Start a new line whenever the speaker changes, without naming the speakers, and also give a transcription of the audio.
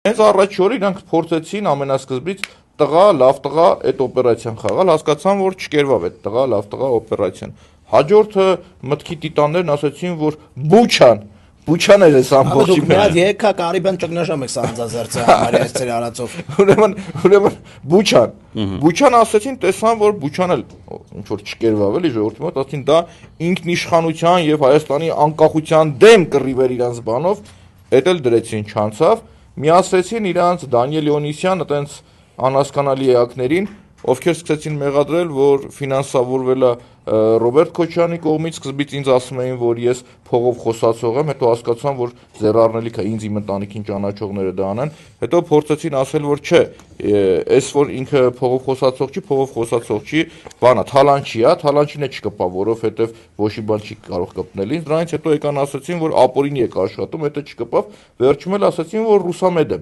Հենց առաջի օրը իրանք փորձեցին ամենասկզբից տղա, լավ տղա այդ օպերացիան խաղալ, հասկացան, որ չկերվավ այդ տղա, լավ տղա օպերացիան։ Հաջորդը մտքի տիտաններն ասացին, որ Բուչան էր այս ամբողջի
մեջ։ Եկա Կարիբյան ճգնաժամ եք սանձազերծը համարյա այս ծեր արածով։
Ուրեմն Բուչան ասացին, տեսան, որ Բուչան էլ ինչ որ չկերվավ էլի ժողովրդի մոտ, ասին դա ինքնիշխանության եւ Հայաստանի անկախության դեմ կռիվ էր իրանց բանով, էդ էլ դրեցին չանցավ, միացրեցին իրանց Դանիել Իոնիսյան, այտենց անհասկանալի էակներին, ովքեր սկսեցին մեղադրել, որ ֆինանսավորվել է Ռոբերտ Քոչյանի կողմից, սկզբից ինձ ասում էին, որ ես փողով խոսացող եմ, հետո հասկացան, որ ձեռառնելիք է ինձ իմ ընտանիքին ճանաչողները դա անեն, հետո փորձեցին ասել, որ չէ, այս որ ինքը փողով խոսացող չի, փողով խոսացող չի, բանա, թալանչի է, թալանչին է չկպա, որովհետև ոչի բան չի կարող կպնել ինձ, դրանից հետո եկան ասացին, որ ապօրինի եք աշխատում, հետո չկպավ, վերջում էլ ասացին, որ ռուսամեդ եմ։